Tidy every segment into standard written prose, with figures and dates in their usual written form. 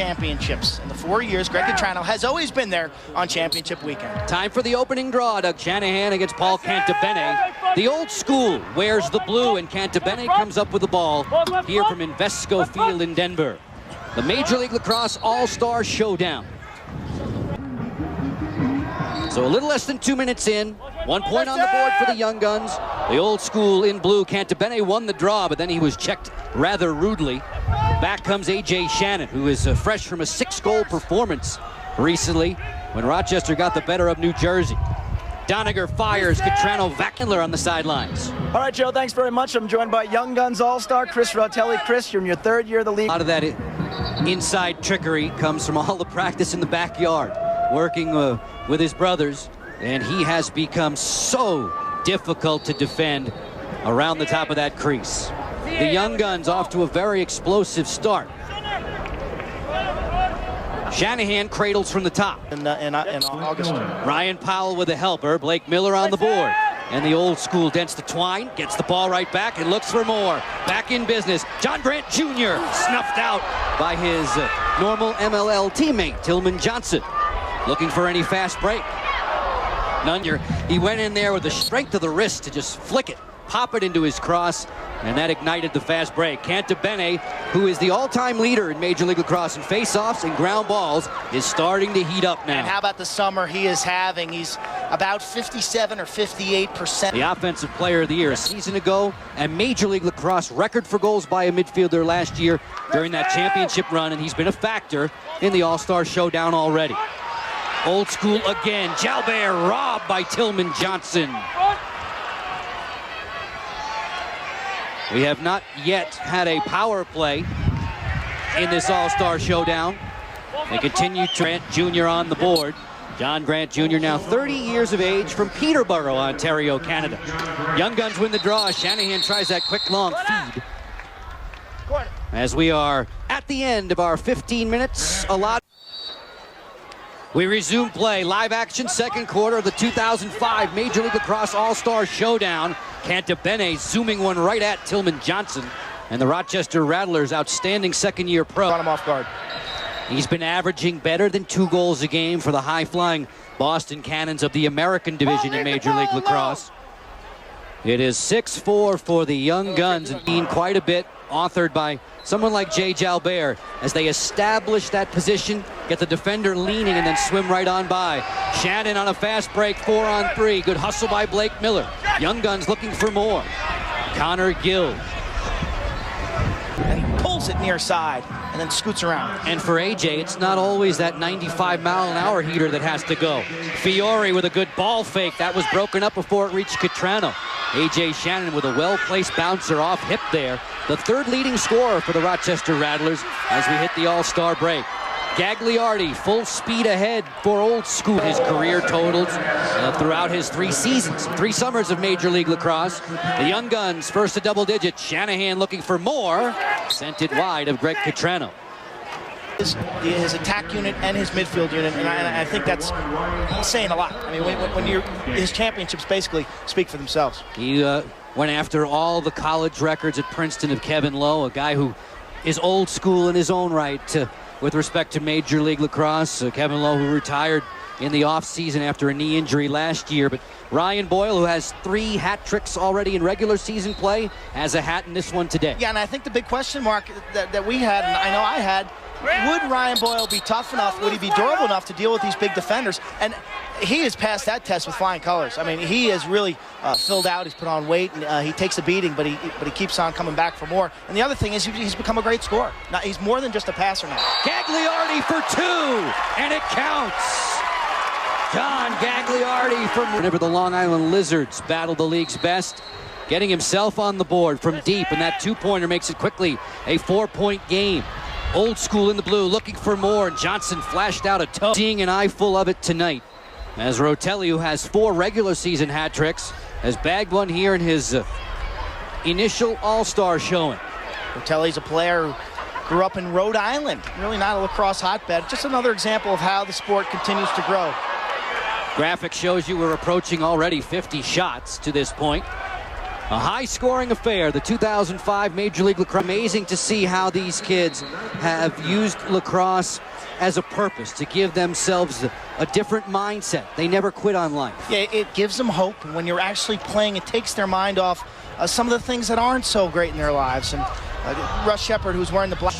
championships. In the 4 years, Greg Cantrano has always been there on championship weekend. Time for the opening draw. Doug Shanahan against Paul Cantabene. The old school wears the blue, and Cantabene comes up with the ball here from Invesco Field in Denver. The Major League Lacrosse All-Star Showdown. So a little less than 2 minutes in. 1 point on the board for the Young Guns. The old school in blue. Cantabene won the draw, but then he was checked rather rudely. Back comes A.J. Shanahan, who is fresh from a 6-goal performance recently when Rochester got the better of New Jersey. Doniger fires. Cantrano Vackler on the sidelines. All right, Joe, thanks very much. I'm joined by Young Guns All-Star Chris Rotelli. Chris, you're in your 3rd year of the league. A lot of that inside trickery comes from all the practice in the backyard, working with his brothers, and he has become so difficult to defend around the top of that crease. The Young Guns off to a very explosive start. Shanahan cradles from the top. In August. Ryan Powell with a helper. Blake Miller on the board. And the old school dents the twine, gets the ball right back and looks for more. Back in business. John Grant Jr. snuffed out by his normal MLL teammate, Tillman Johnson. Looking for any fast break. None. He went in there with the strength of the wrist to just flick it, pop it into his cross, and that ignited the fast break. Cantabene, who is the all-time leader in Major League Lacrosse in face-offs and ground balls, is starting to heat up now. And how about the summer he is having? He's about 57 or 58%. The Offensive Player of the Year a season ago, and Major League Lacrosse record for goals by a midfielder last year during that championship run, and he's been a factor in the All-Star Showdown already. Old school again. Jalbert robbed by Tillman Johnson. We have not yet had a power play in this All-Star Showdown. They continue. Grant Jr. on the board. John Grant Jr. now 30 years of age from Peterborough, Ontario, Canada. Young Guns win the draw. Shanahan tries that quick long feed. As we are at the end of our 15 minutes allotted. We resume play. Live action, 2nd quarter of the 2005 Major League Lacrosse All-Star Showdown. Cantabene zooming one right at Tillman Johnson. And the Rochester Rattlers, outstanding 2nd-year pro. Caught him off guard. He's been averaging better than 2 goals a game for the high-flying Boston Cannons of the American Division in Major League Lacrosse. It is 6-4 for the Young Guns, and been quite a bit authored by someone like Jay Jalbert as they establish that position, get the defender leaning, and then swim right on by. Shannon on a fast break, 4-on-3. Good hustle by Blake Miller. Young Guns looking for more. Connor Gill. And he pulls it near side and then scoots around. And for AJ, it's not always that 95-mile-an-hour heater that has to go. Fiore with a good ball fake. That was broken up before it reached Cantrano. A.J. Shannon with a well-placed bouncer off hip there. The 3rd leading scorer for the Rochester Rattlers as we hit the All-Star break. Gagliardi full speed ahead for old school. His career totals throughout his 3 seasons, 3 summers of Major League Lacrosse. The Young Guns first to double digits. Shanahan looking for more. Sent it wide of Greg Cantrano. His attack unit and his midfield unit, and I think that's saying a lot. I mean, when his championships basically speak for themselves. He went after all the college records at Princeton of Kevin Lowe, a guy who is old school in his own right with respect to Major League Lacrosse. Kevin Lowe, who retired in the offseason after a knee injury last year. But Ryan Boyle, who has 3 hat tricks already in regular season play, has a hat in this one today. Yeah, and I think the big question mark that we had, and I know I had, would Ryan Boyle be tough enough? Would he be durable enough to deal with these big defenders? And he has passed that test with flying colors. I mean, he has really filled out. He's put on weight, and he takes a beating, but he keeps on coming back for more. And the other thing is he's become a great scorer. Now, he's more than just a passer now. Gagliardi for 2, and it counts. John Gagliardi from whenever the Long Island Lizards battle the league's best, getting himself on the board from deep, and that 2-pointer makes it quickly a 4-point game. Old school in the blue, looking for more, and Johnson flashed out a toe. Seeing an eye full of it tonight, as Rotelli, who has 4 regular season hat tricks, has bagged one here in his initial All-Star showing. Rotelli's a player who grew up in Rhode Island, really not a lacrosse hotbed. Just another example of how the sport continues to grow. Graphic shows you we're approaching already 50 shots to this point. A high-scoring affair, the 2005 Major League Lacrosse. Amazing to see how these kids have used lacrosse as a purpose, to give themselves a different mindset. They never quit on life. Yeah, it gives them hope. And when you're actually playing, it takes their mind off some of the things that aren't so great in their lives. And Russ Shepard, who's wearing the black.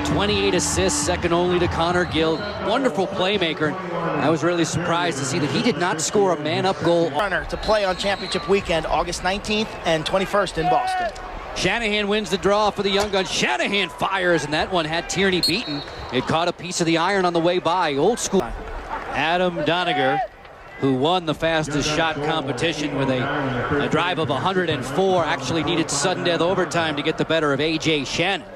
28 assists, second only to Connor Gill. Wonderful playmaker. I was really surprised to see that he did not score a man-up goal. Runner to play on championship weekend, August 19th and 21st in Boston. Shanahan wins the draw for the Young Guns. Shanahan fires, and that one had Tierney beaten. It caught a piece of the iron on the way by. Old school. Adam Doniger, who won the fastest shot competition with a drive of 104, actually needed sudden death overtime to get the better of A.J. Shannon.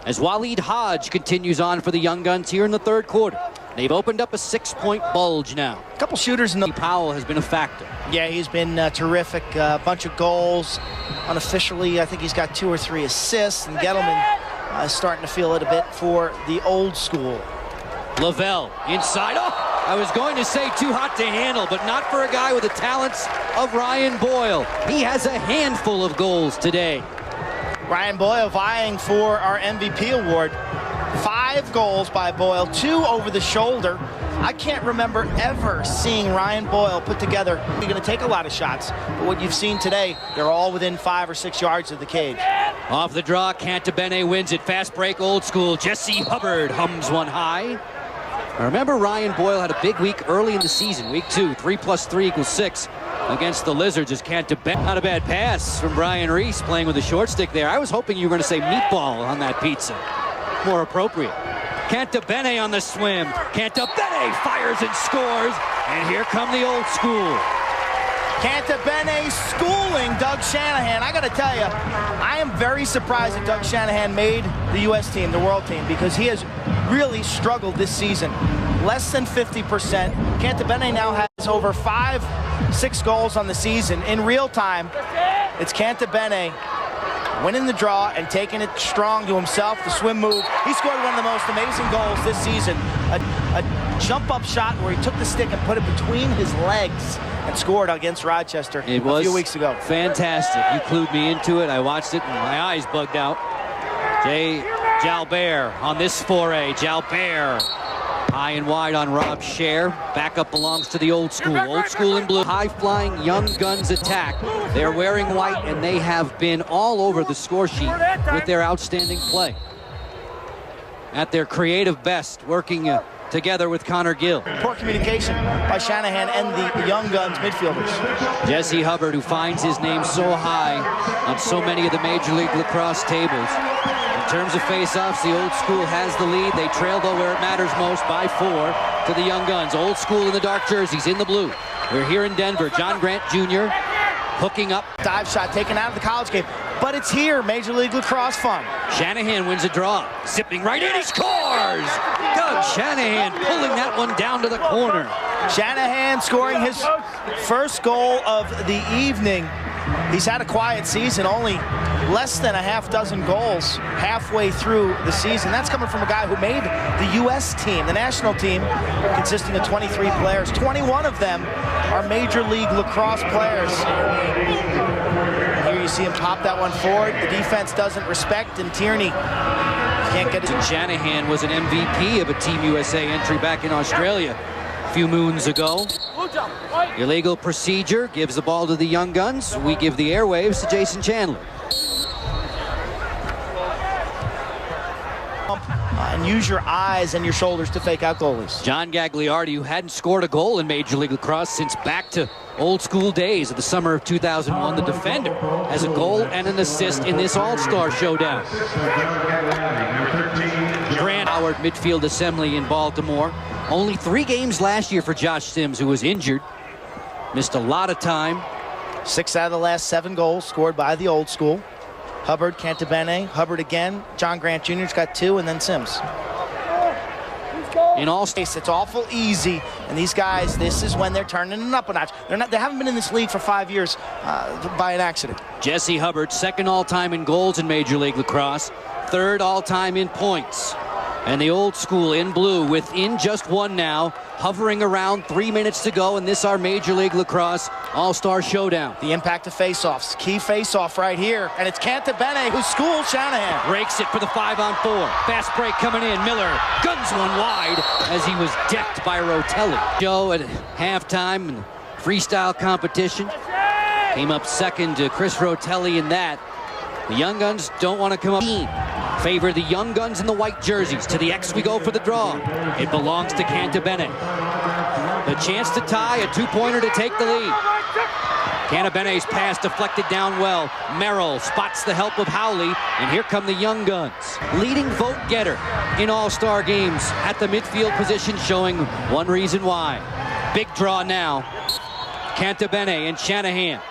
As Waleed Hodge continues on for the Young Guns here in the third quarter. They've opened up a 6-point bulge now. A couple shooters in the... Powell has been a factor. Yeah, he's been terrific. A bunch of goals. Unofficially, I think he's got 2 or 3 assists. And Gettleman is starting to feel it a bit for the old school. Lavelle inside. Oh, I was going to say too hot to handle, but not for a guy with the talents of Ryan Boyle. He has a handful of goals today. Ryan Boyle vying for our MVP award. 5 goals by Boyle, 2 over the shoulder. I can't remember ever seeing Ryan Boyle put together. You're going to take a lot of shots, but what you've seen today, they're all within 5 or 6 yards of the cage. Off the draw, Cantabene wins it. Fast break, old school. Jesse Hubbard hums one high. I remember Ryan Boyle had a big week early in the season, week 2, 3 + 3 = 6. Against the Lizards as Cantabene. Not a bad pass from Brian Reese playing with a short stick there. I was hoping you were going to say meatball on that pizza. More appropriate. Cantabene on the swim. Cantabene fires and scores. And here come the old school. Cantabene schooling Doug Shanahan. I got to tell you, I am very surprised that Doug Shanahan made the U.S. team, the world team, because he has really struggled this season. Less than 50%. Cantabene now has over 5-6 goals on the season. In real time, it's Cantabene winning the draw and taking it strong to himself. The swim move. He scored one of the most amazing goals this season. A jump-up shot where he took the stick and put it between his legs and scored against Rochester a few weeks ago. Fantastic. You clued me into it. I watched it and my eyes bugged out. Jay Jalbert on this foray. Jalbert high and wide on Rob Scher. Backup belongs to the old school. Old school in blue. High-flying Young Guns attack. They're wearing white, and they have been all over the score sheet with their outstanding play. At their creative best, working together with Connor Gill. Poor communication by Shanahan and the Young Guns midfielders. Jesse Hubbard, who finds his name so high on so many of the Major League Lacrosse tables. In terms of face-offs, the old school has the lead. They trail, though, where it matters most by 4 to the Young Guns. Old school in the dark jerseys, in the blue. We're here in Denver. John Grant Jr. hooking up. Dive shot taken out of the college game. But it's here, Major League Lacrosse fun. Shanahan wins a draw. Zipping right in, he scores! Doug Shanahan pulling that one down to the corner. Shanahan scoring his first goal of the evening. He's had a quiet season, only less than a half dozen goals halfway through the season. That's coming from a guy who made the U.S. team, the national team, consisting of 23 players. 21 of them are Major League Lacrosse players. Here you see him pop that one forward. The defense doesn't respect, and Tierney can't get it. Shanahan was an MVP of a Team USA entry back in Australia a few moons ago. Illegal procedure, gives the ball to the Young Guns. We give the airwaves to Jason Chandler. And use your eyes and your shoulders to fake out goalies. John Gagliardi, who hadn't scored a goal in Major League Lacrosse since back to old school days of the summer of 2001, the defender, has a goal and an assist in this all-star showdown. Grant Howard midfield assembly in Baltimore. Only 3 games last year for Josh Sims, who was injured. Missed a lot of time. 6 out of the last 7 goals scored by the old school. Hubbard, Cantabene, Hubbard again. John Grant Jr.'s got 2, and then Sims. In all states, it's awful easy, and these guys, this is when they're turning it up a notch. They haven't been in this league for 5 years by an accident. Jesse Hubbard, 2nd all-time in goals in Major League Lacrosse, 3rd all-time in points. And the old school in blue within just one now, hovering around 3 minutes to go in this our Major League Lacrosse All-Star Showdown. The impact of faceoffs. Key faceoff right here. And it's Cantabene who schooled Shanahan. Breaks it for the 5-on-4. Fast break coming in. Miller guns one wide as he was decked by Rotelli. Joe at halftime in freestyle competition. Came up second to Chris Rotelli in that. The Young Guns don't want to come up. Favor the Young Guns in the white jerseys. To the X we go for the draw. It belongs to Cantabene. The chance to tie, a two-pointer to take the lead. Cantabene's pass deflected down well. Merrill spots the help of Howley, and here come the Young Guns. Leading vote getter in All-Star games at the midfield position, showing one reason why. Big draw now. Cantabene and Shanahan.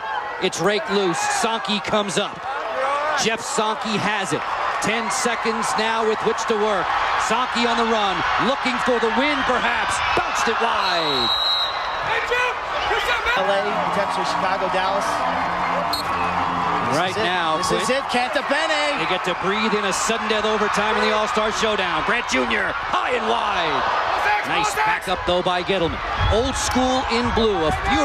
It's raked loose. Sankey comes up. Jeff Sankey has it. 10 seconds now with which to work. Sankey on the run, looking for the win perhaps. Bounced it wide. LA, potentially Chicago, Dallas. Right now, this is it, Cantabene. They get to breathe in a sudden death overtime in the All-Star Showdown. Grant Jr. high and wide. Nice backup though by Gettleman. Old school in blue, a few